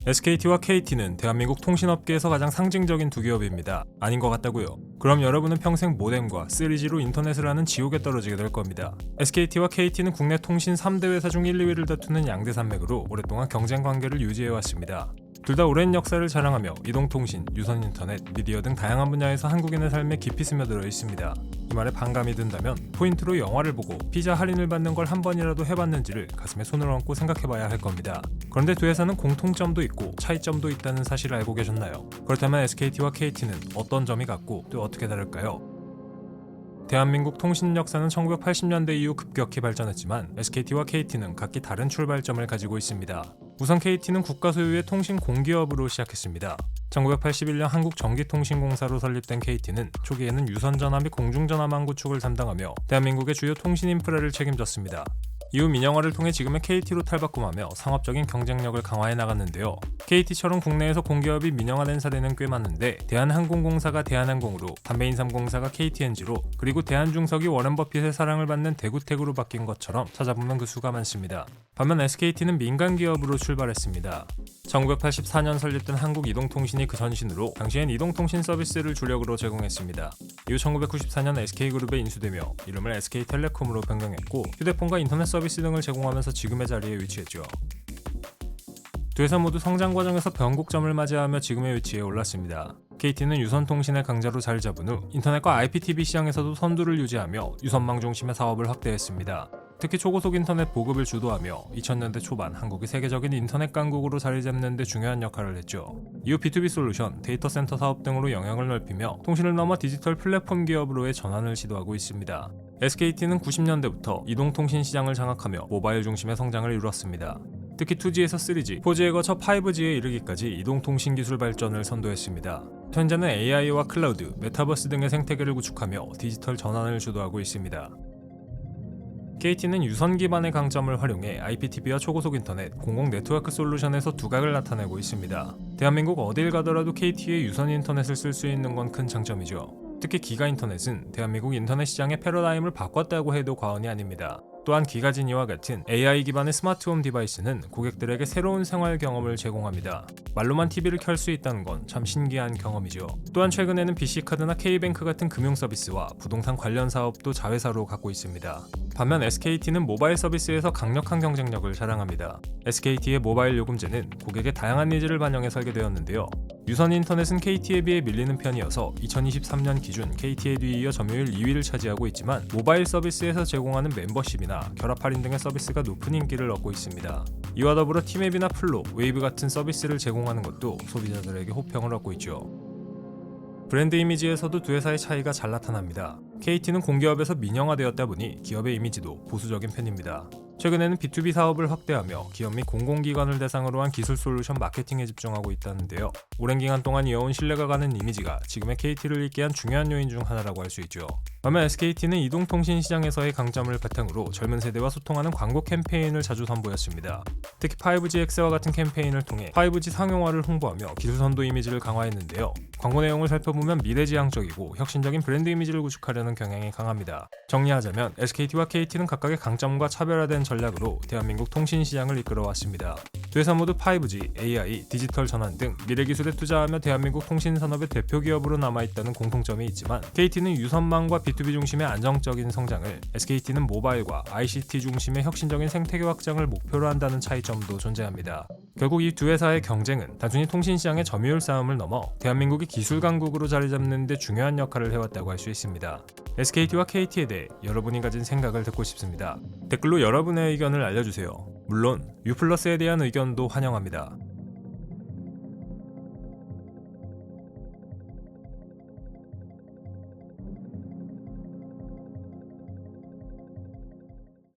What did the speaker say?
SKT와 KT는 대한민국 통신업계에서 가장 상징적인 두 기업입니다. 아닌 것 같다고요? 그럼 여러분은 평생 모뎀과 3G로 인터넷을 하는 지옥에 떨어지게 될 겁니다. SKT와 KT는 국내 통신 3대 회사 중 1, 2위를 다투는 양대 산맥으로 오랫동안 경쟁 관계를 유지해왔습니다. 둘 다 오랜 역사를 자랑하며 이동통신, 유선인터넷, 미디어 등 다양한 분야에서 한국인의 삶에 깊이 스며들어 있습니다. 이 말에 반감이 든다면 포인트로 영화를 보고 피자 할인을 받는 걸 한 번이라도 해봤는지를 가슴에 손을 얹고 생각해봐야 할 겁니다. 그런데 두 회사는 공통점도 있고 차이점도 있다는 사실을 알고 계셨나요? 그렇다면 SKT와 KT는 어떤 점이 같고 또 어떻게 다를까요? 대한민국 통신 역사는 1980년대 이후 급격히 발전했지만 SKT와 KT는 각기 다른 출발점을 가지고 있습니다. 우선 KT는 국가 소유의 통신 공기업으로 시작했습니다. 1981년 한국전기통신공사로 설립된 KT는 초기에는 유선전화 및 공중전화망 구축을 담당하며 대한민국의 주요 통신 인프라를 책임졌습니다. 이후 민영화를 통해 지금의 KT로 탈바꿈하며 상업적인 경쟁력을 강화해 나갔는데요. KT처럼 국내에서 공기업이 민영화된 사례는 꽤 많은데 대한항공공사가 대한항공으로, 담배인삼공사가 KTNG로, 그리고 대한중석이 워렌 버핏의 사랑을 받는 대구택으로 바뀐 것처럼 찾아보면 그 수가 많습니다. 반면 SKT는 민간기업으로 출발했습니다. 1984년 설립된 한국이동통신이 그 전신으로 당시엔 이동통신 서비스를 주력으로 제공했습니다. 이후 1994년 SK그룹에 인수되며 이름을 SK텔레콤으로 변경했고 휴대폰과 인터넷 서비스 등을 제공하면서 지금의 자리에 위치했죠. 두 회사 모두 성장 과정에서 변곡점을 맞이하며 지금의 위치에 올랐습니다. KT는 유선통신의 강자로 자리 잡은 후 인터넷과 IPTV 시장에서도 선두를 유지하며 유선망 중심의 사업을 확대했습니다. 특히 초고속 인터넷 보급을 주도하며 2000년대 초반 한국이 세계적인 인터넷 강국으로 자리 잡는 데 중요한 역할을 했죠. 이후 B2B 솔루션, 데이터 센터 사업 등으로 영향을 넓히며 통신을 넘어 디지털 플랫폼 기업으로의 전환을 시도하고 있습니다. SKT는 90년대부터 이동통신 시장을 장악하며 모바일 중심의 성장을 이루었습니다. 특히 2G에서 3G, 4G에 거쳐 5G에 이르기까지 이동통신 기술 발전을 선도했습니다. 현재는 AI와 클라우드, 메타버스 등의 생태계를 구축하며 디지털 전환을 주도하고 있습니다. KT는 유선 기반의 강점을 활용해 IPTV와 초고속 인터넷, 공공 네트워크 솔루션에서 두각을 나타내고 있습니다. 대한민국 어딜 가더라도 KT의 유선 인터넷을 쓸 수 있는 건 큰 장점이죠. 특히 기가 인터넷은 대한민국 인터넷 시장의 패러다임을 바꿨다고 해도 과언이 아닙니다. 또한 기가지니와 같은 AI 기반의 스마트홈 디바이스는 고객들에게 새로운 생활 경험을 제공합니다. 말로만 TV를 켤 수 있다는 건 참 신기한 경험이죠. 또한 최근에는 BC카드나 K뱅크 같은 금융 서비스와 부동산 관련 사업도 자회사로 갖고 있습니다. 반면 SKT는 모바일 서비스에서 강력한 경쟁력을 자랑합니다. SKT의 모바일 요금제는 고객의 다양한 니즈를 반영해 설계되었는데요. 유선 인터넷은 KT에 비해 밀리는 편이어서 2023년 기준 KT에 뒤이어 점유율 2위를 차지하고 있지만 모바일 서비스에서 제공하는 멤버십이나 결합 할인 등의 서비스가 높은 인기를 얻고 있습니다. 이와 더불어 티맵이나 플로, 웨이브 같은 서비스를 제공하는 것도 소비자들에게 호평을 얻고 있죠. 브랜드 이미지에서도 두 회사의 차이가 잘 나타납니다. KT는 공기업에서 민영화되었다 보니 기업의 이미지도 보수적인 편입니다. 최근에는 B2B 사업을 확대하며 기업 및 공공기관을 대상으로 한 기술 솔루션 마케팅에 집중하고 있다는데요. 오랜 기간 동안 이어온 신뢰가 가는 이미지가 지금의 KT를 잇게 한 중요한 요인 중 하나라고 할 수 있죠. 반면 SKT는 이동통신 시장에서의 강점을 바탕으로 젊은 세대와 소통하는 광고 캠페인을 자주 선보였습니다. 특히 5GX와 같은 캠페인을 통해 5G 상용화를 홍보하며 기술 선도 이미지를 강화했는데요. 광고 내용을 살펴보면 미래지향적이고 혁신적인 브랜드 이미지를 구축하려는 경향이 강합니다. 정리하자면 SKT와 KT는 각각의 강점과 차별화된 전략으로 대한민국 통신 시장을 이끌어왔습니다. 두 회사 모두 5G, AI, 디지털 전환 등 미래 기술에 투자하며 대한민국 통신 산업의 대표 기업으로 남아있다는 공통점이 있지만 KT는 유선망과 B2B 중심의 안정적인 성장을, SKT는 모바일과 ICT 중심의 혁신적인 생태계 확장을 목표로 한다는 차이점도 존재합니다. 결국 이 두 회사의 경쟁은 단순히 통신 시장의 점유율 싸움을 넘어 대한민국이 기술 강국으로 자리 잡는 데 중요한 역할을 해왔다고 할 수 있습니다. SKT와 KT에 대해 여러분이 가진 생각을 듣고 싶습니다. 댓글로 여러분의 의견을 알려주세요. 물론 U+에 대한 의견도 환영합니다.